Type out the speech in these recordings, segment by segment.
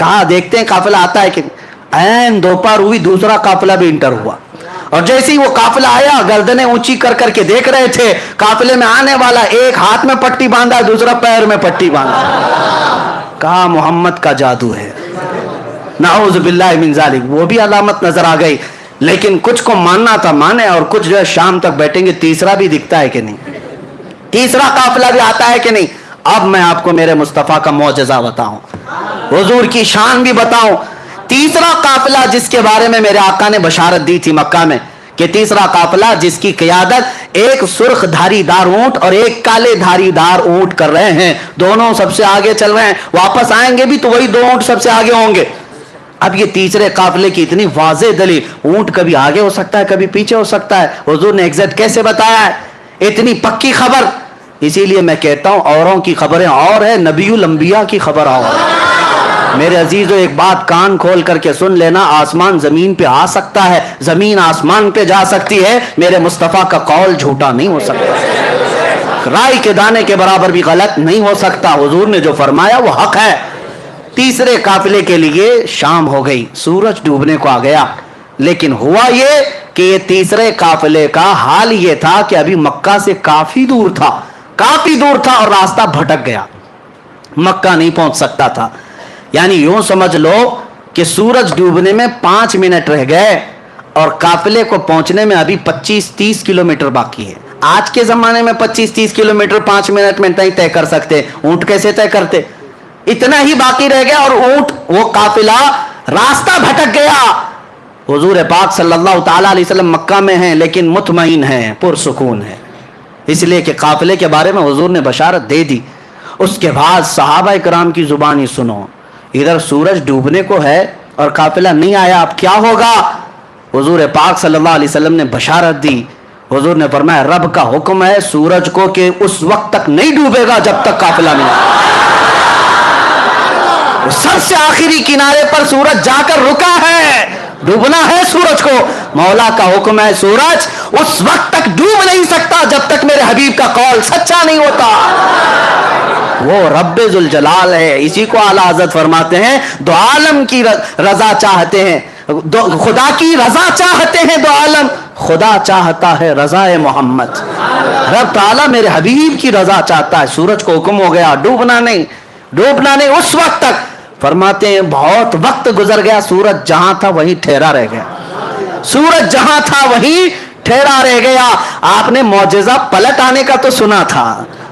کہا دیکھتے ہیں قافلہ آتا ہے کہ این دوپہر ہوئی دوسرا قافلہ بھی انٹر ہوا، اور جیسے ہی وہ قافلہ آیا گردنیں اونچی کر کر کے دیکھ رہے تھے قافلے میں آنے والا، ایک ہاتھ میں پٹی باندھا دوسرا پیر میں پٹی باندھا، کہا محمد کا جادو ہے، نعوذ باللہ من ذالک۔ وہ بھی علامت نظر آ گئی، لیکن کچھ کو ماننا تھا مانے، اور کچھ جو ہے شام تک بیٹھیں گے تیسرا بھی دکھتا ہے کہ نہیں، تیسرا قافلہ بھی آتا ہے کہ نہیں۔ اب میں آپ کو میرے مصطفیٰ کا معجزہ بتاؤں، حضور کی شان بھی بتاؤں۔ تیسرا قافلہ جس کے بارے میں میرے آقا نے بشارت دی تھی مکہ میں کہ تیسرا قافلہ جس کی قیادت ایک سرخ دھاری دار اونٹ اور ایک کالے دھاری دار اونٹ کر رہے ہیں، دونوں سب سے آگے چل رہے ہیں، واپس آئیں گے بھی تو وہی دو اونٹ سب سے آگے ہوں گے۔ اب یہ تیسرے قافلے کی اتنی واضح دلیل، اونٹ کبھی آگے ہو سکتا ہے کبھی پیچھے ہو سکتا ہے، حضور نے ایگزیکٹ کیسے بتایا ہے، اتنی پکی خبر۔ اسی لیے میں کہتا ہوں اوروں کی خبریں اور ہے، نبی الانبیاء کی خبر اور ہے۔ میرے عزیزو ایک بات کان کھول کر کے سن لینا، آسمان زمین پہ آ سکتا ہے، زمین آسمان پہ جا سکتی ہے، میرے مصطفیٰ کا قول جھوٹا نہیں ہو سکتا، رائی کے دانے کے برابر بھی غلط نہیں ہو سکتا، حضور نے جو فرمایا وہ حق ہے۔ تیسرے قافلے کے لیے شام ہو گئی، سورج ڈوبنے کو آ گیا، لیکن ہوا یہ کہ یہ تیسرے قافلے کا حال یہ تھا کہ ابھی مکہ سے کافی دور تھا اور راستہ بھٹک گیا، مکہ نہیں پہنچ سکتا تھا۔ یعنی یوں سمجھ لو کہ سورج ڈوبنے میں 5 منٹ رہ گئے اور قافلے کو پہنچنے میں ابھی 25-30 کلومیٹر باقی ہے۔ آج کے زمانے میں 25-30 کلومیٹر 5 منٹ میں نہیں طے کر سکتے، اونٹ کیسے طے کرتے؟ اتنا ہی باقی رہ گیا اور اونٹ وہ قافلہ راستہ بھٹک گیا۔ حضور پاک صلی اللہ تعالیٰ علیہ وسلم مکہ میں ہیں لیکن مطمئن ہیں، پرسکون ہیں، اس لیے کہ قافلے کے بارے میں حضور نے بشارت دے دی۔ اس کے بعد صحابہ کرام کی زبانی سنو، ادھر سورج ڈوبنے کو ہے اور قافلہ نہیں آیا، اب کیا ہوگا؟ حضور پاک صلی اللہ علیہ وسلم نے بشارت دی، حضور نے فرمایا رب کا حکم ہے سورج کو کہ اس وقت تک نہیں ڈوبے گا جب تک قافلہ نہیں آئے۔ سب سے آخری کنارے پر سورج جا کر رکا ہے، ڈوبنا ہے سورج کو، مولا کا حکم ہے سورج اس وقت تک ڈوب نہیں سکتا جب تک میرے حبیب کا قول سچا نہیں ہوتا۔ وہ رب ذوالجلال ہے، اسی کو اعلیٰ حضرت فرماتے ہیں دو عالم کی رضا چاہتے ہیں، خدا کی رضا چاہتے ہیں دو عالم، خدا چاہتا ہے رضا محمد۔ رب تعالیٰ میرے حبیب کی رضا چاہتا ہے، سورج کو حکم ہو گیا ڈوبنا نہیں اس وقت تک۔ فرماتے ہیں بہت وقت گزر گیا، سورج جہاں تھا وہیں ٹھہرا رہ گیا۔ آپ نے معجزہ پلٹ آنے کا تو سنا تھا،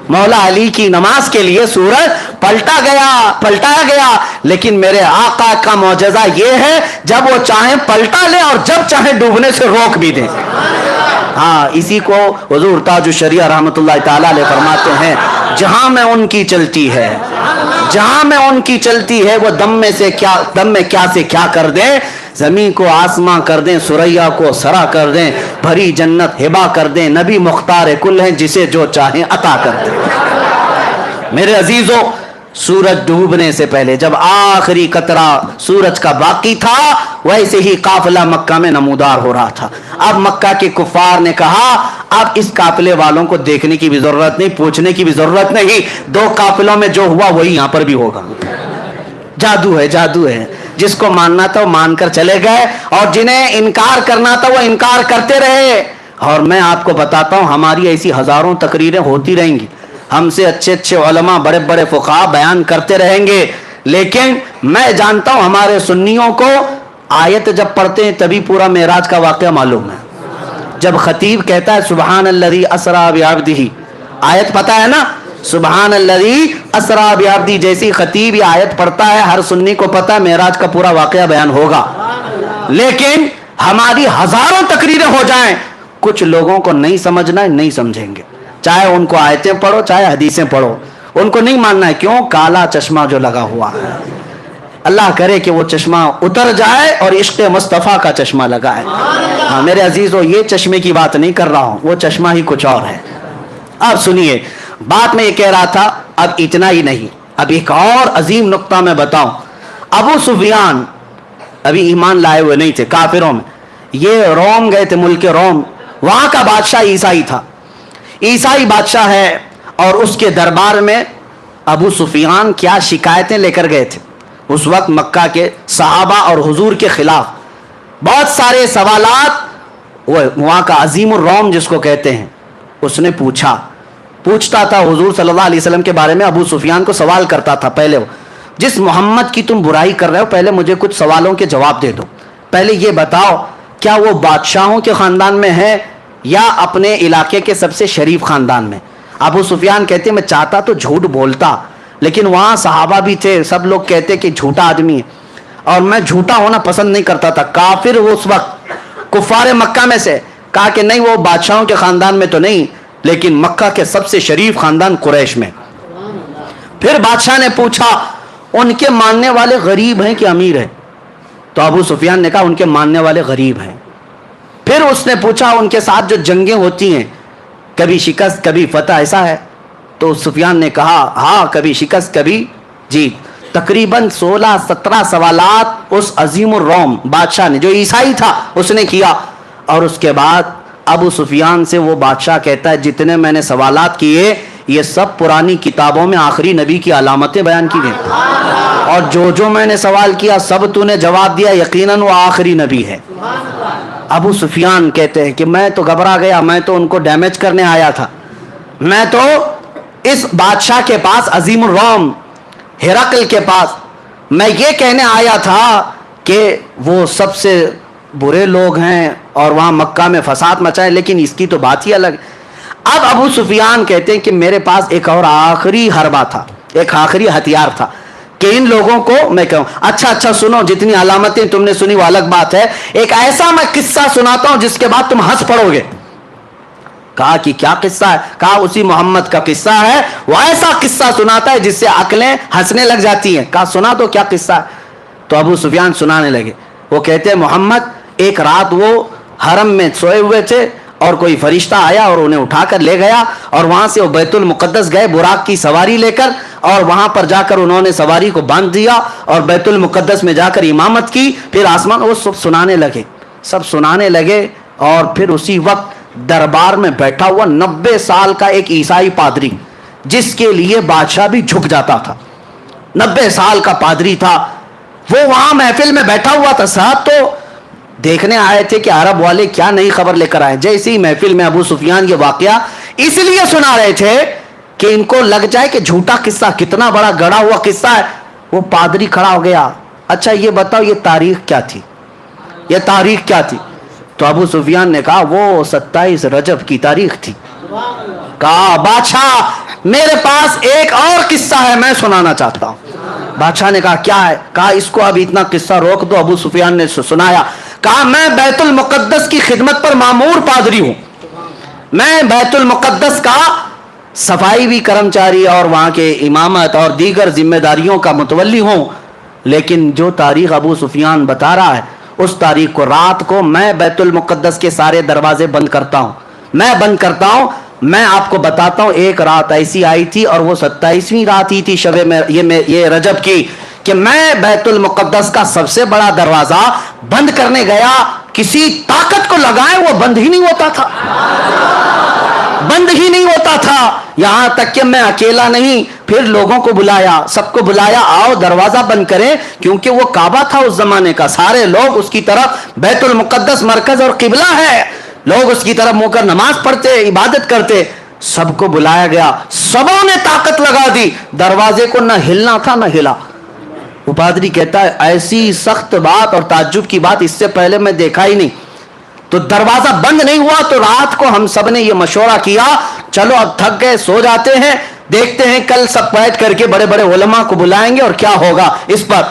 مولا علی کی نماز کے لیے سورج پلٹایا گیا، لیکن میرے آقا کا معجزہ یہ ہے جب وہ چاہیں پلٹا لے اور جب چاہیں ڈوبنے سے روک بھی دیں۔ ہاں، اسی کو حضور تاج الشریعہ رحمت اللہ تعالی علیہ فرماتے ہیں جہاں میں ان کی چلتی ہے وہ دم میں کیا سے کیا کر دیں، زمین کو آسماں کر دیں، سریا کو سرا کر دیں، بھری جنت ہبا کر دیں، نبی مختار کل ہیں جسے جو چاہیں عطا کر دیں۔ میرے عزیزو، سورج ڈوبنے سے پہلے جب آخری قطرہ سورج کا باقی تھا ویسے ہی قافلہ مکہ میں نمودار ہو رہا تھا۔ اب مکہ کے کفار نے کہا اب اس قافلے والوں کو دیکھنے کی بھی ضرورت نہیں، پوچھنے کی بھی ضرورت نہیں، 2 قافلوں میں جو ہوا وہی یہاں پر بھی ہوگا۔ جادو ہے، جس کو ماننا تھا وہ مان کر چلے گئے اور جنہیں انکار کرنا تھا وہ انکار کرتے رہے۔ اور میں آپ کو بتاتا ہوں ہماری ایسی ہزاروں تقریریں ہوتی رہیں گی، ہم سے اچھے علماء بڑے بڑے فقہاء بیان کرتے رہیں گے، لیکن میں جانتا ہوں ہمارے سنیوں کو آیت جب پڑھتے ہیں تبھی پورا معراج کا واقعہ معلوم ہے۔ جب خطیب کہتا ہے سبحان الذی اسریٰ بعبدہ، آیت پتہ ہے نا، سبحان الذی اسریٰ بعبدہ، جیسی خطیب یہ آیت پڑھتا ہے ہر سنی کو پتہ ہے معراج کا پورا واقعہ بیان ہوگا۔ لیکن ہماری ہزاروں تقریریں ہو جائیں، کچھ لوگوں کو نہیں سمجھنا ہے، نہیں سمجھیں گے، چاہے ان کو آیتیں پڑھو چاہے حدیثیں پڑھو، ان کو نہیں ماننا ہے۔ کیوں؟ کالا چشمہ جو لگا ہوا ہے، اللہ کرے کہ وہ چشمہ اتر جائے اور عشق مصطفیٰ کا چشمہ لگا ہے۔ ہاں میرے عزیزو، یہ چشمے کی بات نہیں کر رہا ہوں، وہ چشمہ ہی کچھ اور ہے۔ اب سنیے بات میں یہ کہہ رہا تھا، اب اتنا ہی نہیں، اب ایک اور عظیم نقطہ میں بتاؤں۔ ابو سفیان ابھی ایمان لائے ہوئے نہیں تھے، کافروں میں، یہ روم گئے تھے، ملک روم، وہاں کا بادشاہ عیسائی تھا، عیسائی بادشاہ ہے، اور اس کے دربار میں ابو سفیان کیا شکایتیں لے کر گئے تھے۔ اس وقت مکہ کے صحابہ اور حضور کے خلاف بہت سارے سوالات وہ وہاں کا عظیم الروم جس کو کہتے ہیں اس نے پوچھتا تھا حضور صلی اللہ علیہ وسلم کے بارے میں. ابو سفیان کو سوال کرتا تھا پہلے وہ جس محمد کی تم برائی کر رہے ہو پہلے مجھے کچھ سوالوں کے جواب دے دو. پہلے یہ بتاؤ کیا وہ بادشاہوں کے خاندان میں ہے یا اپنے علاقے کے سب سے شریف خاندان میں؟ ابو سفیان کہتے میں چاہتا تو جھوٹ بولتا لیکن وہاں صحابہ بھی تھے, سب لوگ کہتے کہ جھوٹا آدمی ہے اور میں جھوٹا ہونا پسند نہیں کرتا تھا. کافر وہ اس وقت کفار مکہ میں سے کہا کہ نہیں وہ بادشاہوں کے خاندان میں تو نہیں لیکن مکہ کے سب سے شریف خاندان قریش میں. پھر بادشاہ نے پوچھا ان کے ماننے والے غریب ہیں کہ امیر ہیں؟ تو ابو سفیان نے کہا ان کے ماننے والے غریب ہیں. پھر اس نے پوچھا ان کے ساتھ جو جنگیں ہوتی ہیں کبھی شکست کبھی فتح ایسا ہے؟ تو سفیان نے کہا ہاں کبھی شکست کبھی جیت. تقریباً 16-17 سوالات اس عظیم الروم بادشاہ نے جو عیسائی تھا اس نے کیا. اور اس کے بعد ابو سفیان سے وہ بادشاہ کہتا ہے جتنے میں نے سوالات کیے یہ سب پرانی کتابوں میں آخری نبی کی علامتیں بیان کی گئی اور جو میں نے سوال کیا سب تو نے جواب دیا یقیناً وہ آخری نبی ہے. ابو سفیان کہتے ہیں کہ میں تو گھبرا گیا, میں تو ان کو ڈیمیج کرنے آیا تھا, میں تو اس بادشاہ کے پاس عظیم الروم ہرقل کے پاس میں یہ کہنے آیا تھا کہ وہ سب سے برے لوگ ہیں اور وہاں مکہ میں فساد مچائے, لیکن اس کی تو بات ہی الگ. اب ابو سفیان کہتے ہیں کہ میرے پاس ایک اور آخری حربہ تھا, ایک آخری ہتھیار تھا کہ ان لوگوں کو میں کہوں اچھا سنو, جتنی علامتیں تم نے سنی وہ الگ بات ہے, ایک ایسا میں قصہ سناتا ہوں جس کے بعد تم ہنس پڑو گے. کہا کہ کیا قصہ ہے؟ کہا اسی محمد کا قصہ ہے, وہ ایسا قصہ سناتا ہے جس سے عقلیں ہنسنے لگ جاتی ہیں. کہا سنا تو کیا قصہ ہے؟ تو ابو سفیان سنانے لگے. وہ کہتے ہیں محمد ایک رات وہ حرم میں سوئے ہوئے تھے اور کوئی فرشتہ آیا اور انہیں اٹھا کر لے گیا اور وہاں سے وہ بیت المقدس گئے براق کی سواری لے کر اور وہاں پر جا کر انہوں نے سواری کو باندھ دیا اور بیت المقدس میں جا کر امامت کی. پھر آسمان وہ سب سنانے لگے اور پھر اسی وقت دربار میں بیٹھا ہوا 90 سال کا ایک عیسائی پادری جس کے لیے بادشاہ بھی جھک جاتا تھا, 90 سال کا پادری تھا, وہ وہاں محفل میں بیٹھا ہوا تھا. صاحب تو دیکھنے آئے تھے کہ عرب والے کیا نئی خبر لے کر آئے. جیسے ہی محفل میں ابو سفیان یہ واقعہ اس لیے سنا رہے تھے کہ ان کو لگ جائے کہ جھوٹا قصہ کتنا بڑا گڑا ہوا قصہ ہے. وہ پادری کھڑا ہو گیا, اچھا یہ بتاؤ یہ تاریخ کیا تھی, یہ تاریخ کیا تھی؟ تو ابو سفیان نے کہا وہ 27 رجب کی تاریخ تھی. کہا بادشاہ میرے پاس ایک اور قصہ ہے میں سنانا چاہتا ہوں. بادشاہ نے کہا کیا ہے؟ کہا اس کو اب اتنا قصہ روک دو. ابو سفیان نے سنایا. کہا میں بیت المقدس کی خدمت پر مامور پادری ہوں, میں بیت المقدس کا صفائی بھی کرمچاری اور وہاں کے امامت اور دیگر ذمہ داریوں کا متولی ہوں, لیکن جو تاریخ ابو سفیان بتا رہا ہے اس تاریخ کو رات کو میں بیت المقدس کے سارے دروازے بند کرتا ہوں. میں آپ کو بتاتا ہوں ایک رات ایسی آئی تھی اور وہ 27ویں رات ہی تھی شب یہ رجب کی کہ میں بیت المقدس کا سب سے بڑا دروازہ بند کرنے گیا, کسی طاقت کو لگائے وہ بند ہی نہیں ہوتا تھا. یہاں تک کہ میں اکیلا نہیں, پھر لوگوں کو بلایا, سب کو بلایا, آؤ دروازہ بند کریں, کیونکہ وہ کعبہ تھا اس زمانے کا, سارے لوگ اس کی طرف, بیت المقدس مرکز اور قبلہ ہے, لوگ اس کی طرف منہ کر نماز پڑھتے عبادت کرتے. سب کو بلایا گیا, سبوں نے طاقت لگا دی, دروازے کو نہ ہلنا تھا نہ ہلا. وہ پادری کہتا ہے ایسی سخت بات اور تعجب کی بات اس سے پہلے میں دیکھا ہی نہیں. تو دروازہ بند نہیں ہوا. تو رات کو ہم سب نے یہ مشورہ کیا چلو اب تھک گئے سو جاتے ہیں, دیکھتے ہیں کل سب بیٹھ کر کے بڑے بڑے علماء کو بلائیں گے اور کیا ہوگا اس پر.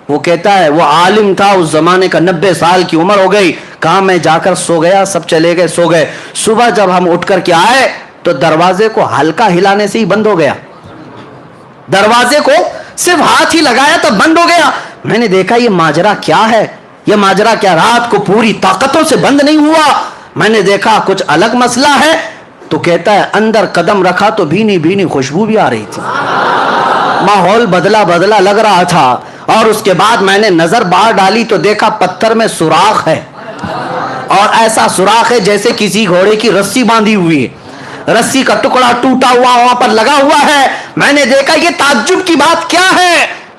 وہ کہتا ہے وہ عالم تھا اس زمانے کا, 90 سال کی عمر ہو گئی. کہا میں جا کر سو گیا, سب چلے گئے سو گئے. صبح جب ہم اٹھ کر کے آئے تو دروازے کو ہلکا ہلانے سے ہی بند ہو گیا, دروازے کو صرف ہاتھ ہی لگایا تو بند ہو گیا. میں نے دیکھا یہ ماجرا کیا ہے, یہ ماجرا کیا, رات کو پوری طاقتوں سے بند نہیں ہوا. میں نے دیکھا کچھ الگ مسئلہ ہے. تو کہتا ہے اندر قدم رکھا تو بھینی بھینی خوشبو بھی آ رہی تھی, ماحول بدلا لگ رہا تھا. اور اس کے بعد میں نے نظر باہر ڈالی تو دیکھا پتھر میں سوراخ ہے, اور ایسا سوراخ ہے جیسے کسی گھوڑے کی رسی باندھی ہوئی ہے, رسی کا ٹکڑا ٹوٹا ہوا وہاں پر لگا ہوا ہے. میں نے دیکھا یہ تعجب کی بات کیا ہے,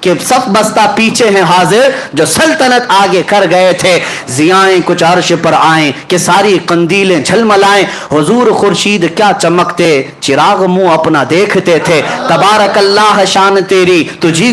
کہ صف بستہ پیچھے ہیں حاضر، جو سلطنت آگے کر گئے تھے، ضیائیں کچھ عرش پر آئیں کہ ساری قندیلیں جھلملائیں، حضور خورشید کیا چمکتے، چراغ منہ اپنا دیکھتے تھے، تبارک اللہ شان تیری تجھی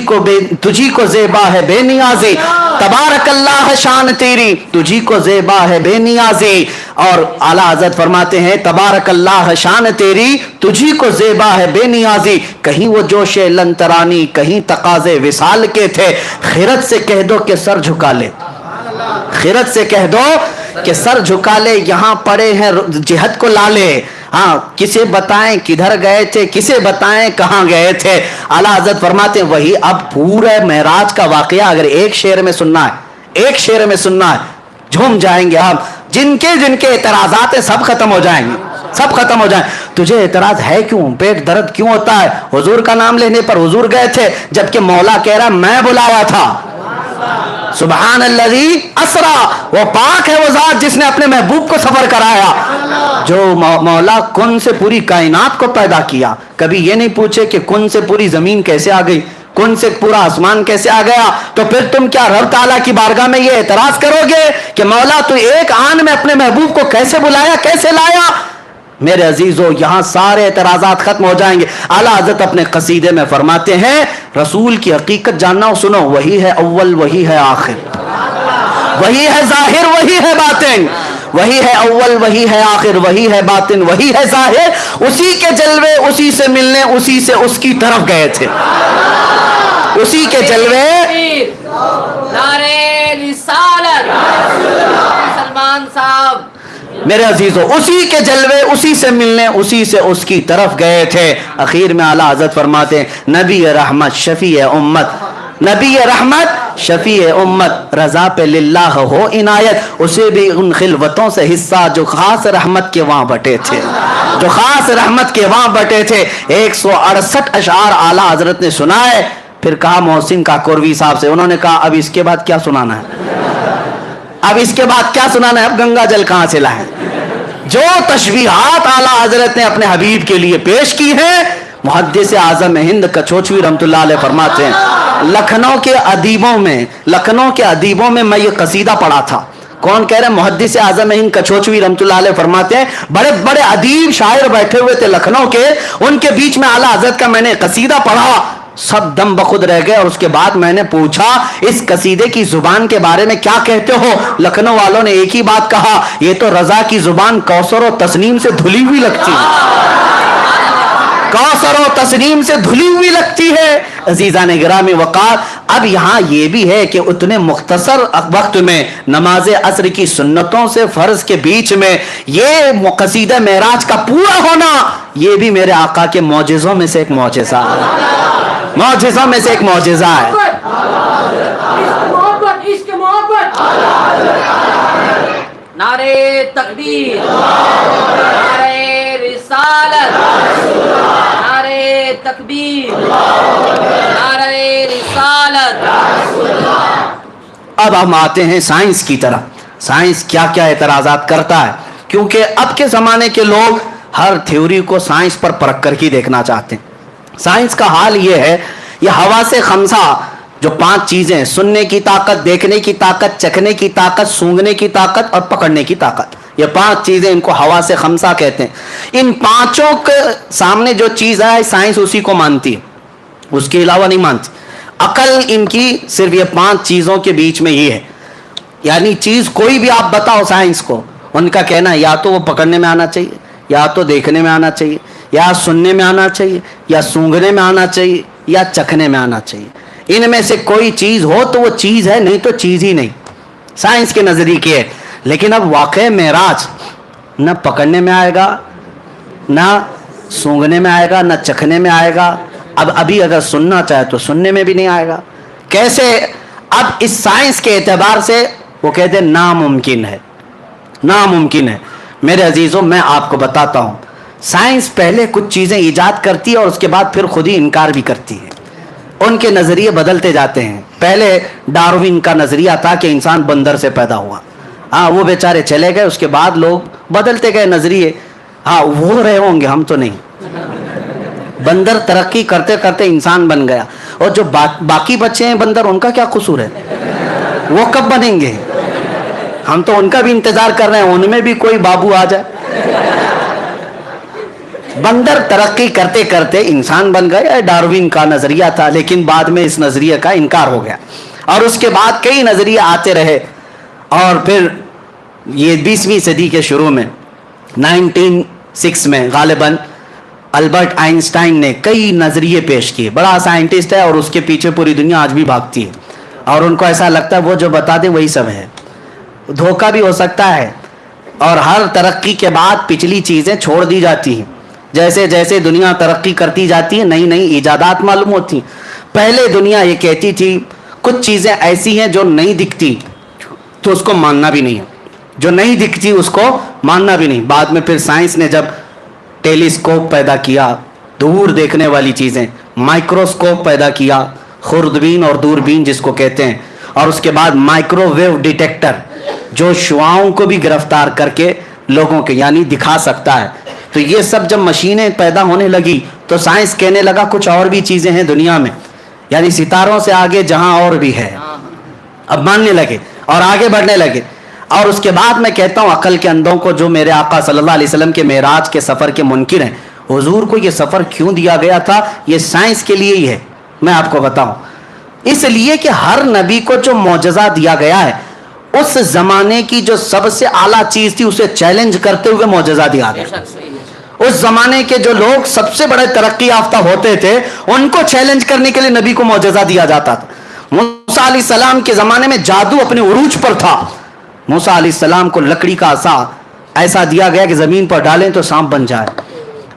کو زیبا ہے بے نیازی، تبارک اللہ شان تیری تجھی کو زیبا ہے بے نیازی۔ اور اعلیٰ حضرت فرماتے ہیں تبارک اللہ شان تیری تجھی کو زیبا ہے بے نیازی، کہیں وہ جوش لنترانی کہیں تقاضے وصال کے تھے، خیرت سے کہہ دو کہ سر جھکا لے، خیرت سے کہہ دو کہ سر جھکا لے، یہاں پڑے ہیں جہد کو لالے، ہاں کسے بتائیں کدھر گئے تھے، کسے بتائیں کہاں گئے تھے۔ اعلیٰ حضرت فرماتے ہیں وہی اب پورا معراج کا واقعہ اگر ایک شعر میں سننا ہے، ایک شعر میں سننا ہے، جھوم جائیں گے ہم، جن کے اعتراضات ہیں سب ختم ہو جائیں گے، سب ختم ہو جائیں۔ تجھے اعتراض ہے کیوں، پیٹ درد کیوں ہوتا ہے، حضور کا نام لینے پر حضور گئے تھے، جبکہ مولا کہہ رہا میں بلایا تھا۔ سبحان الذی اسرا، وہ پاک ہے وہ ذات جس نے اپنے محبوب کو سفر کرایا۔ جو مولا کن سے پوری کائنات کو پیدا کیا، کبھی یہ نہیں پوچھے کہ کن سے پوری زمین کیسے آ گئی، کن سے پورا آسمان کیسے آ گیا، تو پھر تم کیا رب تعالیٰ کی بارگاہ میں یہ اعتراض کرو گے کہ مولا تو ایک آن میں اپنے محبوب کو کیسے بلایا، کیسے لایا؟ میرے عزیزو یہاں سارے اعتراضات ختم ہو جائیں گے۔ اعلیٰ حضرت اپنے قصیدے میں فرماتے ہیں رسول کی حقیقت جاننا ہو سنو، وہی ہے اول وہی ہے آخر، وہی ہے ظاہر وہی ہے باطن، وہی ہے اول وہی ہے آخر وہی ہے باطن وہی ہے ظاہر، اسی کے جلوے اسی سے ملنے اسی سے اس کی طرف گئے تھے، اسی کے جلوے۔ نعرہ رسالت سلمان صاحب، میرے عزیزو اسی کے جلوے اسی سے ملنے اسی سے اس کی طرف گئے تھے۔ اخیر میں اعلیٰ حضرت فرماتے ہیں نبی رحمت شفیع امت، نبی رحمت شفیع امت، رضا پہ للہ ہو عنایت، اسے بھی ان خلوتوں سے حصہ جو خاص رحمت کے وہاں بٹے تھے، جو خاص رحمت کے وہاں بٹے تھے۔ 168 اشعار اعلیٰ حضرت نے سنائے، پھر کہا محسن کاکوروی صاحب سے، انہوں نے کہا اب اس کے بعد کیا سنانا ہے، اب اس کے بعد کیا سنانا ہے، اب گنگا جل کہاں سے لائیں؟ جو تشبیہات اعلیٰ حضرت نے اپنے حبیب کے لیے پیش کی ہیں، محدث اعظم ہند کچھوچوی رحمۃ اللہ علیہ فرماتے ہیں لکھنؤ کے ادیبوں میں میں یہ قصیدہ پڑھا تھا۔ کون کہہ رہے ہیں؟ محدث اعظم ہند کچھوچوی رحمۃ اللہ علیہ فرماتے ہیں بڑے بڑے ادیب شاعر بیٹھے ہوئے تھے لکھنؤ کے، ان کے بیچ میں اعلیٰ حضرت کا میں نے قصیدہ پڑھا، سب دم بخود رہ گئے، اور اس کے بعد میں نے پوچھا اس قصیدے کی زبان کے بارے میں کیا کہتے ہو؟ لکھنؤ والوں نے ایک ہی بات کہا، یہ تو رضا کی زبان کوثر و تسنیم سے دھلی ہوئی لگتی ہے، کوثر و تسنیم سے دھلی ہوئی لگتی ہے۔ عزیزان گرامی وقار، اب یہاں یہ بھی ہے کہ اتنے مختصر وقت میں نماز عصر کی سنتوں سے فرض کے بیچ میں یہ قصیدہ معراج کا پورا ہونا، یہ بھی میرے آقا کے معجزوں میں سے ایک معجزہ ہے، معجزوں میں سے ایک معجزہ ہے۔ نعرہ تکبیر، نعرہ رسالت، نعرہ تکبیر، نعرہ رسالت۔ اب ہم آتے ہیں سائنس کی طرف، سائنس کیا کیا اعتراضات کرتا ہے، کیونکہ اب کے زمانے کے لوگ ہر تھیوری کو سائنس پر پرکھ کر کے دیکھنا چاہتے ہیں۔ سائنس کا حال یہ ہے، یہ حواس خمسہ جو 5 چیزیں، سننے کی طاقت، دیکھنے کی طاقت، چکھنے کی طاقت، سونگھنے کی طاقت اور پکڑنے کی طاقت، یہ 5 چیزیں ان کو حواس خمسہ کہتے ہیں۔ ان 5 کے سامنے جو چیز ہے سائنس اسی کو مانتی ہے، اس کے علاوہ نہیں مانتی۔ عقل ان کی صرف یہ 5 چیزوں کے بیچ میں ہی ہے، یعنی چیز کوئی بھی آپ بتاؤ سائنس کو، ان کا کہنا ہے یا تو وہ پکڑنے میں آنا چاہیے، یا تو دیکھنے میں آنا چاہیے، یا سننے میں آنا چاہیے، یا سونگھنے میں آنا چاہیے، یا چکھنے میں آنا چاہیے۔ ان میں سے کوئی چیز ہو تو وہ چیز ہے، نہیں تو چیز ہی نہیں، سائنس کے نظریے کے ہے۔ لیکن اب واقع معراج نہ پکڑنے میں آئے گا، نہ سونگھنے میں آئے گا، نہ چکھنے میں آئے گا، اب ابھی اگر سننا چاہے تو سننے میں بھی نہیں آئے گا۔ کیسے؟ اب اس سائنس کے اعتبار سے وہ کہتے ہیں ناممکن ہے، ناممکن ہے۔ میرے عزیزوں میں آپ کو بتاتا ہوں، سائنس پہلے کچھ چیزیں ایجاد کرتی ہے اور اس کے بعد پھر خود ہی انکار بھی کرتی ہے، ان کے نظریے بدلتے جاتے ہیں۔ پہلے ڈاروین کا نظریہ تھا کہ انسان بندر سے پیدا ہوا، ہاں وہ بیچارے چلے گئے، اس کے بعد لوگ بدلتے گئے نظریے، ہاں وہ رہے ہوں گے، ہم تو نہیں۔ بندر ترقی کرتے کرتے انسان بن گیا، اور جو باقی بچے ہیں بندر ان کا کیا قصور ہے؟ وہ کب بنیں گے؟ ہم تو ان کا بھی انتظار کر رہے ہیں، ان میں بھی کوئی بابو آ جائے۔ بندر ترقی کرتے کرتے انسان بن گئے، ڈاروین کا نظریہ تھا، لیکن بعد میں اس نظریے کا انکار ہو گیا، اور اس کے بعد کئی نظریے آتے رہے، اور پھر یہ 20ویں صدی کے شروع میں 1906 میں غالباً البرٹ آئنسٹائن نے کئی نظریے پیش کیے۔ بڑا سائنٹسٹ ہے اور اس کے پیچھے پوری دنیا آج بھی بھاگتی ہے، اور ان کو ایسا لگتا ہے وہ جو بتا دے وہی سب ہے۔ دھوکہ بھی ہو سکتا ہے، اور ہر ترقی کے بعد پچھلی چیزیں چھوڑ دی جاتی ہیں۔ جیسے جیسے دنیا ترقی کرتی جاتی ہے نئی نئی ایجادات معلوم ہوتی ہیں۔ پہلے دنیا یہ کہتی تھی کچھ چیزیں ایسی ہیں جو نہیں دکھتی تو اس کو ماننا بھی نہیں ہے، جو نہیں دکھتی اس کو ماننا بھی نہیں۔ بعد میں پھر سائنس نے جب ٹیلیسکوپ پیدا کیا، دور دیکھنے والی چیزیں، مائکروسکوپ پیدا کیا، خوردبین اور دوربین جس کو کہتے ہیں، اور اس کے بعد مائکرو ویو ڈیٹیکٹر جو شعاؤں کو بھی گرفتار کر کے لوگوں کے یعنی دکھا سکتا ہے، تو یہ سب جب مشینیں پیدا ہونے لگی تو سائنس کہنے لگا کچھ اور بھی چیزیں ہیں دنیا میں، یعنی ستاروں سے آگے جہاں اور بھی ہے۔ اب ماننے لگے اور آگے بڑھنے لگے، اور اس کے بعد میں کہتا ہوں عقل کے اندھوں کو جو میرے آقا صلی اللہ علیہ وسلم کے معراج کے سفر کے منکر ہیں، حضور کو یہ سفر کیوں دیا گیا تھا؟ یہ سائنس کے لیے ہی ہے۔ میں آپ کو بتاؤں، اس لیے کہ ہر نبی کو جو معجزہ دیا گیا ہے اس زمانے کی جو سب سے اعلیٰ چیز تھی اسے چیلنج کرتے ہوئے معجزہ دیا گیا۔ اس زمانے کے جو لوگ سب سے بڑے ترقی یافتہ ہوتے تھے ان کو چیلنج کرنے کے لیے نبی کو معجزہ دیا جاتا تھا۔ موسیٰ علیہ السلام کے زمانے میں جادو اپنے عروج پر تھا۔ موسیٰ علیہ السلام کو لکڑی کا عصا ایسا دیا گیا کہ زمین پر ڈالیں تو سانپ بن جائے،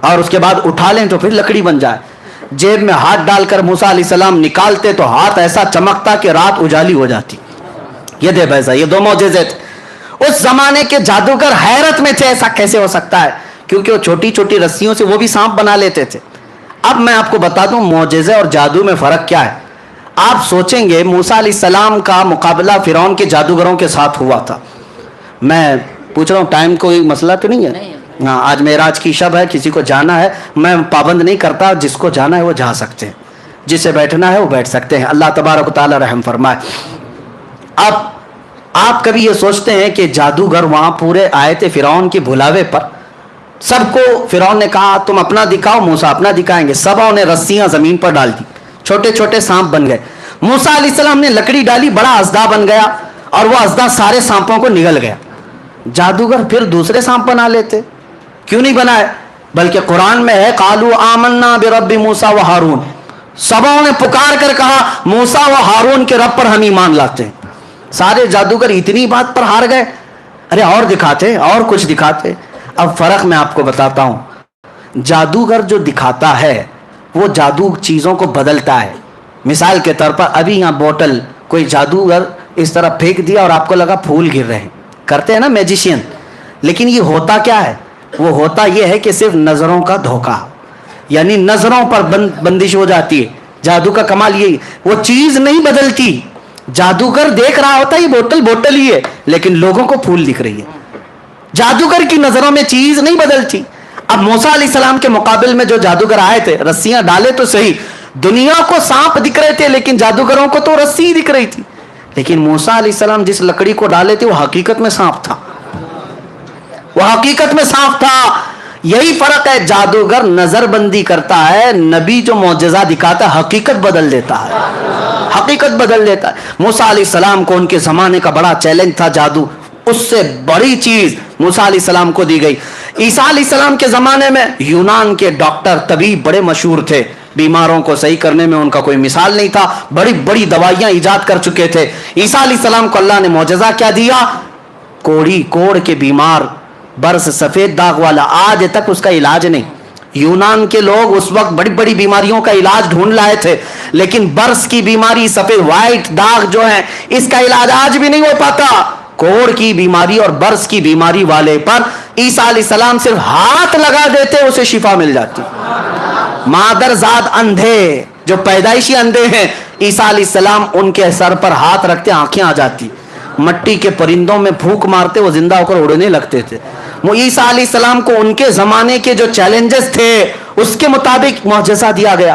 اور اس کے بعد اٹھا لیں تو پھر لکڑی بن جائے۔ جیب میں ہاتھ ڈال کر موسیٰ علیہ السلام نکالتے تو ہاتھ ایسا چمکتا کہ رات اجالی ہو جاتی۔ یہ دے بھیسا، یہ دو معجزے تھے۔ اس زمانے کے جادوگر حیرت میں تھے ایسا کیسے ہو سکتا ہے، کیونکہ وہ چھوٹی چھوٹی رسیوں سے وہ بھی سانپ بنا لیتے تھے۔ اب میں آپ کو بتا دوں معجزے اور جادو میں فرق کیا ہے۔ آپ سوچیں گے موسیٰ علیہ السلام کا مقابلہ فرعون کے جادوگروں کے ساتھ ہوا تھا۔ میں پوچھ رہا ہوں ٹائم کوئی مسئلہ تو نہیں ہے؟ ہاں، آج معراج کی شب ہے، کسی کو جانا ہے میں پابند نہیں کرتا، جس کو جانا ہے وہ جا سکتے ہیں، جسے بیٹھنا ہے وہ بیٹھ سکتے ہیں۔ اللہ تبارک و تعالی رحم فرمائے۔ اب آپ کبھی یہ سوچتے ہیں کہ جادوگر وہاں پورے آئے تھے فرعون کے بلاوے پر، سب کو فرعون نے کہا تم اپنا دکھاؤ، موسیٰ اپنا دکھائیں گے، سبوں نے رسیاں زمین پر ڈال دی، چھوٹے چھوٹے سانپ بن گئے۔ موسیٰ علیہ السلام نے لکڑی ڈالی، بڑا اژدہا بن گیا، اور وہ اژدہا سارے سانپوں کو نگل گیا۔ جادوگر پھر دوسرے سانپ بنا لیتے، کیوں نہیں بنائے؟ بلکہ قرآن میں ہے قالوا آمنا برب موسیٰ و ہارون، سبوں نے پکار کر کہا موسیٰ و ہارون کے رب پر ہم ایمان لاتے ہیں۔ سارے جادوگر اتنی بات پر ہار گئے، ارے اور دکھاتے، اور کچھ دکھاتے۔ اب فرق میں آپ کو بتاتا ہوں، جادوگر جو دکھاتا ہے وہ جادو چیزوں کو بدلتا ہے۔ مثال کے طور پر ابھی یہاں بوتل کوئی جادوگر اس طرح پھینک دیا اور آپ کو لگا پھول گر رہے ہیں، کرتے ہیں نا میجیشین، لیکن یہ ہوتا کیا ہے؟ وہ ہوتا یہ ہے کہ صرف نظروں کا دھوکہ، یعنی نظروں پر بندش ہو جاتی ہے۔ جادو کا کمال یہی، وہ چیز نہیں بدلتی، جادوگر دیکھ رہا ہوتا ہے یہ بوتل بوتل ہی ہے، لیکن لوگوں کو پھول دکھ رہی ہے۔ جادوگر کی نظروں میں چیز نہیں بدلتی۔ اب موسیٰ علیہ السلام کے مقابل میں جو جادوگر آئے تھے، رسیاں ڈالے تو صحیح، دنیا کو سانپ دکھ رہے تھے لیکن جادوگروں کو تو رسی دکھ رہی تھی۔ لیکن موسیٰ علیہ السلام جس لکڑی کو ڈالے تھے وہ حقیقت میں سانپ تھا، وہ حقیقت میں سانپ تھا۔ یہی فرق ہے، جادوگر نظر بندی کرتا ہے، نبی جو معجزہ دکھاتا ہے حقیقت بدل دیتا ہے، حقیقت بدل دیتا ہے۔ موسیٰ علیہ السلام کو ان کے زمانے کا بڑا چیلنج تھا جادو، اس سے بڑی چیز موسیٰ علیہ السلام کو دی گئی۔ عیسیٰ علیہ السلام کے زمانے میں یونان کے ڈاکٹر طبیب بڑے مشہور تھے، بیماروں کو صحیح کرنے میں ان کا کوئی مثال نہیں تھا، بڑی بڑی دوائیاں ایجاد کر چکے تھے۔ عیسیٰ علیہ السلام کو اللہ نے معجزہ کیا دیا؟ کوڑ کے بیمار، برس سفید داغ والا، آج تک اس کا علاج نہیں۔ یونان کے لوگ اس وقت بڑی بڑی بیماریوں کا علاج ڈھونڈ لائے تھے، لیکن برس کی بیماری، سفید وائٹ داغ جو ہے، اس کا علاج آج بھی نہیں ہو پاتا۔ کوڑ کی بیماری اور برس کی بیماری والے پر عیسیٰ علیہ السلام صرف ہاتھ لگا دیتے اسے شفا مل جاتی۔ مادرزاد اندھے جو پیدائشی اندھے ہیں، عیسیٰ علیہ السلام ان کے سر پر ہاتھ رکھتے آنکھیں آ جاتی۔ مٹی کے پرندوں میں پھونک مارتے وہ زندہ ہو کر اڑنے لگتے تھے۔ عیسیٰ علیہ السلام کو ان کے زمانے کے جو چیلنجز تھے اس کے مطابق معجزہ دیا گیا۔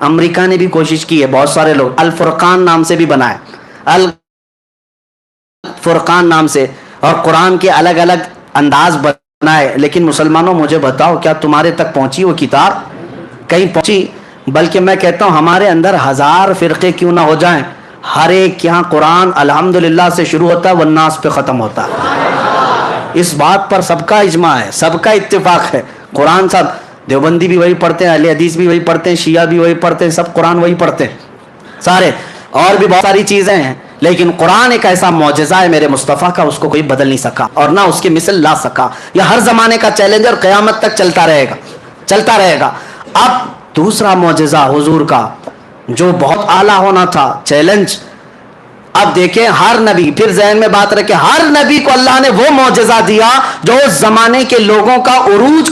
امریکہ نے بھی کوشش کی ہے, بہت سارے لوگ الفرقان نام سے بھی بنائے, الفرقان نام سے, اور قرآن کے الگ الگ انداز بنائے, لیکن مسلمانوں مجھے بتاؤ کیا تمہارے تک پہنچی وہ کتاب؟ کہیں پہنچی؟ بلکہ میں کہتا ہوں ہمارے اندر 1000 فرقے کیوں نہ ہو جائیں, ہر ایک یہاں قرآن الحمدللہ سے شروع ہوتا ہے والناس پہ ختم ہوتا ہے. اس بات پر سب کا اجماع ہے, سب کا اتفاق ہے. قرآن سب دیوبندی بھی وہی پڑھتے ہیں, اہل حدیث بھی وہی پڑھتے ہیں, شیعہ بھی وہی پڑھتے ہیں, سب قرآن وہی پڑھتے ہیں سارے, اور بھی بہت ساری چیزیں ہیں, لیکن قرآن ایک ایسا معجزہ ہے میرے مصطفیٰ کا, اس کو کوئی بدل نہیں سکا اور نہ اس کی مثل لا سکا. یہ ہر زمانے کا چیلنج اور قیامت تک چلتا رہے گا, چلتا رہے گا. اب دوسرا معجزہ حضور کا جو بہت اعلیٰ ہونا تھا, چیلنج. اب دیکھیں ہر نبی, پھر ذہن میں بات رکھیں, ہر نبی کو اللہ نے وہ معجزہ دیا جو اس زمانے کے لوگوں کا عروج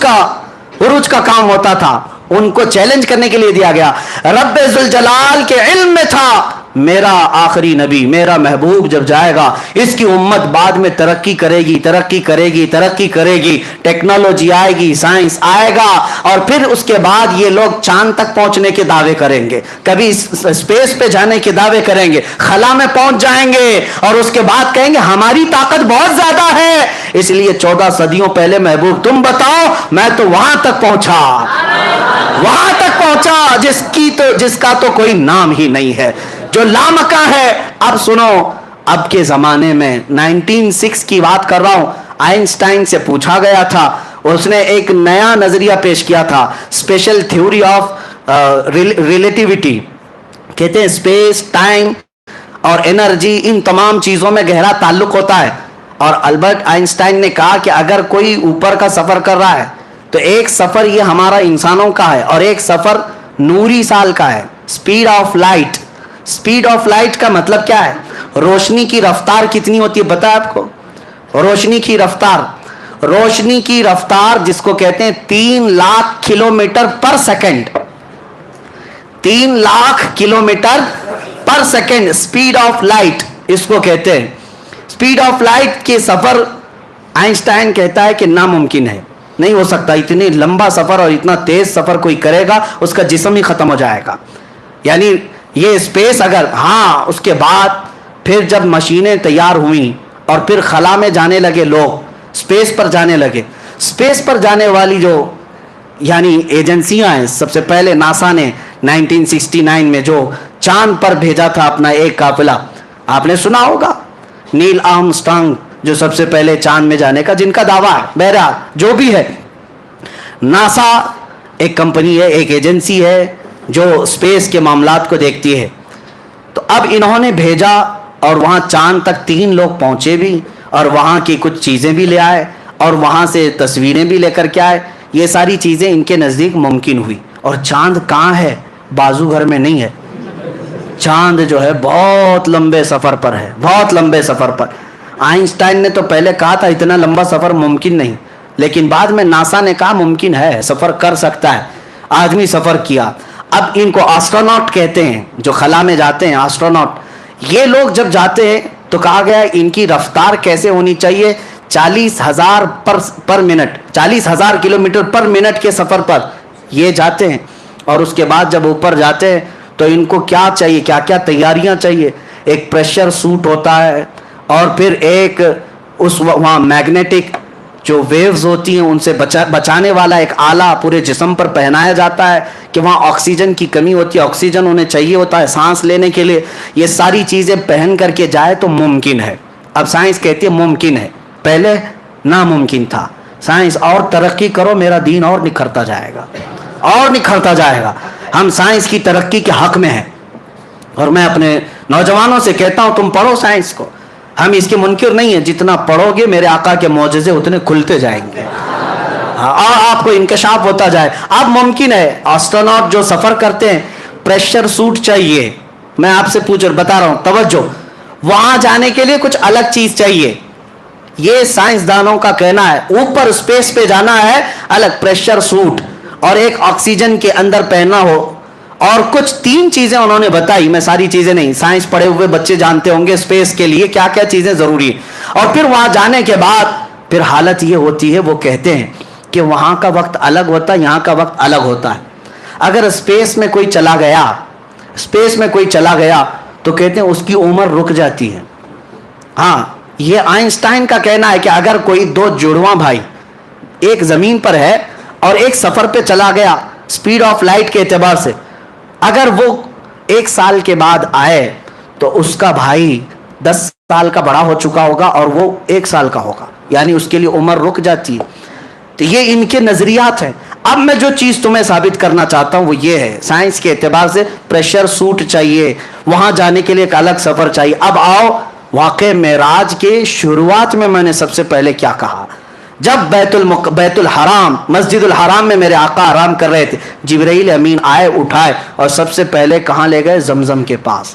کا کام ہوتا تھا, ان کو چیلنج کرنے کے لیے دیا گیا. رب ذوالجلال کے علم میں تھا میرا آخری نبی, میرا محبوب جب جائے گا اس کی امت بعد میں ترقی کرے گی, ترقی کرے گی, ترقی کرے گی, ٹیکنالوجی آئے گی, سائنس آئے گا, اور پھر اس کے بعد یہ لوگ چاند تک پہنچنے کے دعوے کریں گے, کبھی اسپیس پہ جانے کے دعوے کریں گے, خلا میں پہنچ جائیں گے, اور اس کے بعد کہیں گے ہماری طاقت بہت زیادہ ہے. اس لیے 14 صدیوں پہلے محبوب تم بتاؤ, میں تو وہاں تک پہنچا, وہاں تک پہنچا جس کا تو کوئی نام ہی نہیں ہے, جو لامکاں ہے. اب سنو, اب کے زمانے میں 1906 کی بات کر رہا ہوں, آئنسٹائن سے پوچھا گیا تھا, اس نے ایک نیا نظریہ پیش کیا تھا, اسپیشل تھیوری آف ریلیٹیوٹی. کہتے ہیں اسپیس, ٹائم اور انرجی, ان تمام چیزوں میں گہرا تعلق ہوتا ہے. اور البرٹ آئنسٹائن نے کہا کہ اگر کوئی اوپر کا سفر کر رہا ہے تو ایک سفر یہ ہمارا انسانوں کا ہے, اور ایک سفر نوری سال کا ہے. Speed of light, speed of light کا مطلب کیا ہے؟ روشنی کی رفتار کتنی ہوتی ہے پتہ ہے آپ کو؟ روشنی کی رفتار جس کو کہتے ہیں 3 lakh kilometre per second, 3 lakh kilometre per second, speed of light اس کو کہتے ہیں. اسپیڈ آف لائٹ کے سفر آئنسٹائن کہتا ہے کہ ناممکن ہے, نہیں ہو سکتا. اتنی لمبا سفر اور اتنا تیز سفر کوئی کرے گا اس کا جسم ہی ختم ہو جائے گا. یعنی یہ اسپیس اگر, ہاں اس کے بعد پھر جب مشینیں تیار ہوئیں اور پھر خلا میں جانے لگے لوگ, اسپیس پر جانے لگے, اسپیس پر جانے والی جو یعنی ایجنسیاں ہیں, سب سے پہلے ناسا نے 1969 میں جو چاند پر بھیجا تھا اپنا ایک قافلہ, آپ نے سنا ہوگا, نیل آرمسٹرانگ جو سب سے پہلے چاند میں جانے کا جن کا دعویٰ ہے. بہرحال جو بھی ہے, ناسا ایک کمپنی ہے, ایک ایجنسی ہے جو اسپیس کے معاملات کو دیکھتی ہے. تو اب انہوں نے بھیجا اور وہاں چاند تک 3 لوگ پہنچے بھی, اور وہاں کی کچھ چیزیں بھی لے آئے, اور وہاں سے تصویریں بھی لے کر کے آئے. یہ ساری چیزیں ان کے نزدیک ممکن ہوئی. اور چاند کہاں ہے؟ بازو گھر میں نہیں ہے. چاند جو ہے بہت لمبے سفر پر ہے, بہت لمبے سفر پر. آئنسٹائن نے تو پہلے کہا تھا اتنا لمبا سفر ممکن نہیں, لیکن بعد میں ناسا نے کہا ممکن ہے, سفر کر سکتا ہے. آدمی سفر کیا. اب ان کو آسٹروناٹ کہتے ہیں, جو خلا میں جاتے ہیں, آسٹروناٹ. یہ لوگ جب جاتے ہیں تو کہا گیا ان کی رفتار کیسے ہونی چاہیے؟ 40,000 per minute, 40,000 kilometre per minute کے سفر پر یہ جاتے ہیں. اور اس کے بعد جب اوپر جاتے ہیں تو ان کو کیا چاہیے, کیا کیا تیاریاں چاہیے؟ ایک پریشر سوٹ ہوتا ہے, اور پھر ایک اس وہاں میگنیٹک جو ویوز ہوتی ہیں ان سے بچانے والا ایک آلہ پورے جسم پر پہنایا جاتا ہے کہ وہاں آکسیجن کی کمی ہوتی ہے, آکسیجن انہیں چاہیے ہوتا ہے سانس لینے کے لیے. یہ ساری چیزیں پہن کر کے جائے تو ممکن ہے. اب سائنس کہتی ہے ممکن ہے, پہلے ناممکن تھا. سائنس اور ترقی کرو, میرا دین اور نکھرتا جائے گا, اور نکھرتا جائے گا. ہم سائنس کی ترقی کے حق میں ہیں, اور میں اپنے نوجوانوں سے کہتا ہوں تم پڑھو سائنس کو, ہم اس کے منکر نہیں ہیں. جتنا پڑھو گے میرے آقا کے معجزے اتنے کھلتے جائیں گے, اور آپ کو انکشاف ہوتا جائے. اب ممکن ہے آسٹروناٹ جو سفر کرتے ہیں پریشر سوٹ چاہیے. میں آپ سے بتا رہا ہوں, توجہ, وہاں جانے کے لیے کچھ الگ چیز چاہیے. یہ سائنسدانوں کا کہنا ہے. اوپر اسپیس پہ جانا ہے, الگ پریشر سوٹ, اور ایک آکسیجن کے اندر پہننا ہو, اور کچھ 3 چیزیں انہوں نے بتائی. میں ساری چیزیں نہیں, سائنس پڑھے ہوئے بچے جانتے ہوں گے اسپیس کے لیے کیا کیا چیزیں ضروری ہیں. اور پھر وہاں جانے کے بعد پھر حالت یہ ہوتی ہے, وہ کہتے ہیں کہ وہاں کا وقت الگ ہوتا ہے, یہاں کا وقت الگ ہوتا ہے. اگر اسپیس میں کوئی چلا گیا تو کہتے ہیں اس کی عمر رک جاتی ہے. ہاں یہ آئنسٹائن کا کہنا ہے کہ اگر کوئی دو جڑواں بھائی ایک زمین پر ہے اور ایک سفر پہ چلا گیا سپیڈ آف لائٹ کے اعتبار سے, اگر وہ 1 سال کے بعد آئے تو اس کا بھائی 10 سال کا بڑا ہو چکا ہوگا اور وہ 1 سال کا ہوگا, یعنی اس کے لیے عمر رک جاتی ہے. تو یہ ان کے نظریات ہیں. اب میں جو چیز تمہیں ثابت کرنا چاہتا ہوں وہ یہ ہے, سائنس کے اعتبار سے پریشر سوٹ چاہیے, وہاں جانے کے لیے ایک الگ سفر چاہیے. اب آؤ واقع معراج کے شروعات میں نے سب سے پہلے کیا کہا. جب بیت الحرام مسجد الحرام میں میرے آقا آرام کر رہے تھے, جبرائیل امین آئے, اٹھائے اور سب سے پہلے کہاں لے گئے؟ زمزم کے پاس.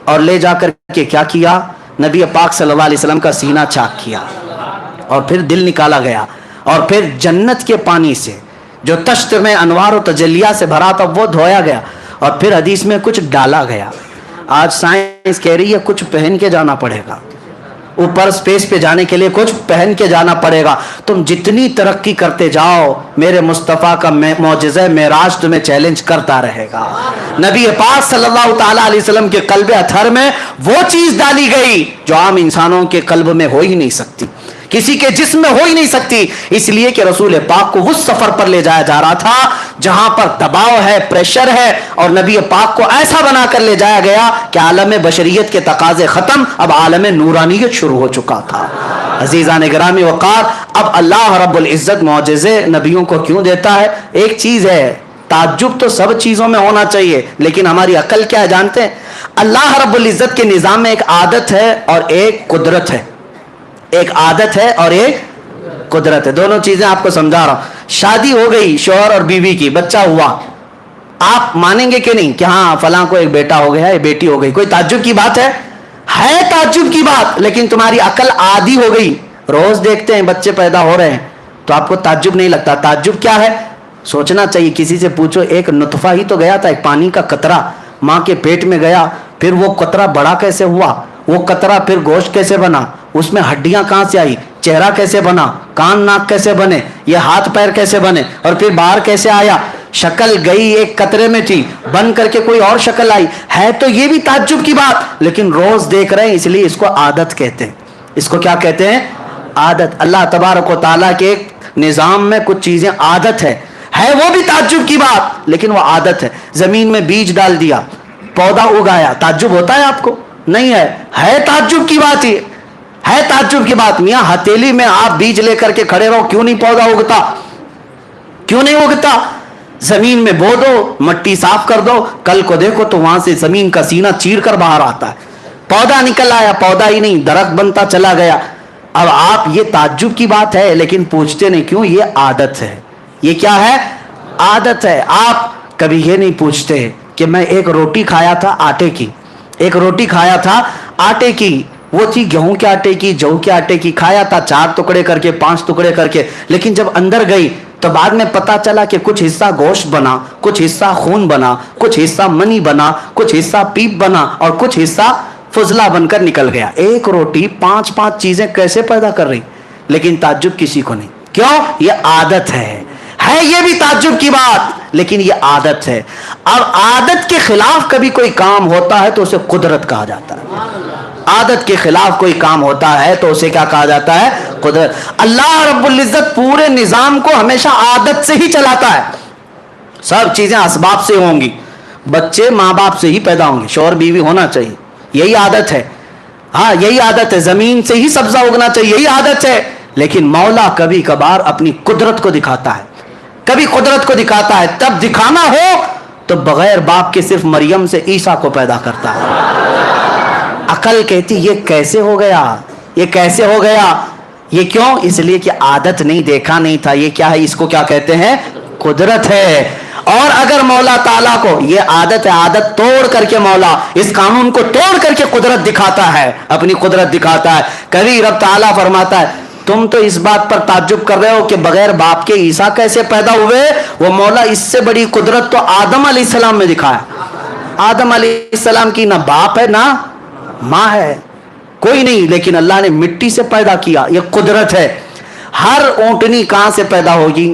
اور لے جا کر کے کیا کیا؟ نبی پاک صلی اللہ علیہ وسلم کا سینہ چاک کیا اور پھر دل نکالا گیا, اور پھر جنت کے پانی سے جو تشت میں انوار و تجلیہ سے بھرا تھا وہ دھویا گیا, اور پھر حدیث میں کچھ ڈالا گیا. آج سائنس کہہ رہی ہے کچھ پہن کے جانا پڑے گا, اوپر اسپیس پہ جانے کے لیے کچھ پہن کے جانا پڑے گا. تم جتنی ترقی کرتے جاؤ میرے مصطفیٰ کا معجزہ معراج تمہیں چیلنج کرتا رہے گا. نبی پاک صلی اللہ تعالی علیہ وسلم کے قلب اطہر میں وہ چیز ڈالی گئی جو عام انسانوں کے قلب میں ہو ہی نہیں سکتی, کسی کے جسم میں ہو ہی نہیں سکتی, اس لیے کہ رسول پاک کو اس سفر پر لے جایا جا رہا تھا جہاں پر دباؤ ہے, پریشر ہے, اور نبی پاک کو ایسا بنا کر لے جایا گیا کہ عالم بشریت کے تقاضے ختم, اب عالم نورانیت شروع ہو چکا تھا. عزیزان گرامی وقار, اب اللہ رب العزت معجزے نبیوں کو کیوں دیتا ہے؟ ایک چیز ہے, تعجب تو سب چیزوں میں ہونا چاہیے, لیکن ہماری عقل کیا ہے جانتے ہیں؟ اللہ رب العزت کے نظام میں ایک عادت ہے اور ایک قدرت ہے. ایک عادت ہے اور ایک قدرت ہے. دونوں چیزیں آپ کو سمجھا رہا ہوں. شادی ہو گئی شوہر اور بیوی کی, بچہ ہوا, آپ مانیں گے کہ نہیں کہ ہاں فلاں کو ایک بیٹا ہو گیا, ایک بیٹی ہو گئی؟ کوئی تعجب کی بات ہے تعجب کی بات, لیکن تمہاری عقل عادی ہو گئی. روز دیکھتے ہیں بچے پیدا ہو رہے ہیں تو آپ کو تعجب نہیں لگتا. تعجب کیا ہے؟ سوچنا چاہیے, کسی سے پوچھو ایک نطفہ ہی تو گیا تھا, ایک پانی کا قطرہ ماں کے پیٹ میں گیا, پھر وہ قطرہ بڑا کیسے ہوا, وہ قطرہ پھر گوشت کیسے بنا, اس میں ہڈیاں کہاں سے آئی, چہرہ کیسے بنا, کان ناک کیسے بنے, یہ ہاتھ پیر کیسے بنے, اور پھر باہر کیسے آیا, شکل گئی ایک قطرے میں تھی بن کر کے کوئی اور شکل آئی. ہے تو یہ بھی تعجب کی بات, لیکن روز دیکھ رہے ہیں اس لیے اس کو عادت کہتے ہیں. اس کو کیا کہتے ہیں؟ عادت. اللہ تبارک و تعالیٰ کے نظام میں کچھ چیزیں عادت ہے وہ بھی تعجب کی بات, لیکن وہ عادت ہے. زمین میں بیج ڈال دیا, پودا اگایا, تعجب ہوتا ہے آپ کو؟ نہیں ہے تعجب کی بات. یہ ہے تعجب کی بات. میاں ہتھیلی میں آپ بیج لے کر کے کھڑے رہو, کیوں نہیں پودا اگتا؟ کیوں نہیں اگتا؟ زمین میں بو دو, مٹی صاف کر دو, کل کو دیکھو تو وہاں سے زمین کا سینہ چیر کر باہر آتا ہے, پودا نکل آیا, پودا ہی نہیں درخت بنتا چلا گیا. اب آپ, یہ تعجب کی بات ہے لیکن پوچھتے نہیں کیوں؟ یہ عادت ہے. یہ کیا ہے؟ عادت ہے. آپ کبھی یہ نہیں پوچھتے کہ میں ایک روٹی کھایا تھا آٹے کی, ایک روٹی کھایا تھا آٹے کی, وہ تھی گیہوں کے آٹے کی, جو کے آٹے کی, کھایا تھا 4 ٹکڑے کر کے, 5 ٹکڑے کر کے, لیکن جب اندر گئی تو بعد میں پتا چلا کہ کچھ حصہ گوشت بنا, کچھ حصہ خون بنا, کچھ حصہ منی بنا, کچھ حصہ پیپ بنا, اور کچھ حصہ فضلہ بن کر نکل گیا. ایک روٹی 5 چیزیں کیسے پیدا کر رہی؟ لیکن تعجب کسی کو نہیں. کیوں؟ یہ عادت ہے یہ بھی تعجب کی بات, لیکن یہ عادت ہے. اب عادت کے خلاف کبھی کوئی کام ہوتا ہے تو اسے قدرت کہا جاتا ہے. عادت کے خلاف کوئی کام ہوتا ہے تو اسے کیا کہا جاتا ہے؟ قدرت. اللہ رب العزت پورے نظام کو ہمیشہ عادت سے ہی چلاتا ہے. سب چیزیں اسباب سے ہوں گی, بچے ماں باپ سے ہی پیدا ہوں گے, شوہر بیوی ہونا چاہیے, یہی عادت ہے. ہاں یہی عادت ہے. زمین سے ہی سبزہ اگنا چاہیے, یہی عادت ہے. لیکن مولا کبھی کبھار اپنی قدرت کو دکھاتا ہے, کبھی قدرت کو دکھاتا ہے. تب دکھانا ہو تو بغیر باپ کے صرف مریم سے عیسیٰ کو پیدا کرتا ہے. عقل کہتی یہ کیسے ہو گیا, یہ کیسے ہو گیا, یہ کیوں؟ اس لیے کہ عادت نہیں, دیکھا نہیں تھا. یہ کیا ہے؟ اس کو کیا کہتے ہیں؟ قدرت ہے. اور اگر مولا تعالیٰ کو یہ عادت ہے, عادت توڑ کر کے مولا اس قانون کو توڑ کر کے قدرت دکھاتا ہے, اپنی قدرت دکھاتا ہے. کبھی رب تعالیٰ فرماتا ہے تم تو اس بات پر تعجب کر رہے ہو کہ بغیر باپ کے عیسیٰ کیسے پیدا ہوئے, وہ مولا اس سے بڑی قدرت تو آدم علیہ السلام میں دکھایا. آدم علیہ السلام کی نہ باپ ہے نہ ماں ہے, کوئی نہیں, لیکن اللہ نے مٹی سے پیدا کیا. یہ قدرت ہے. ہر اونٹنی کہاں سے پیدا ہوگی؟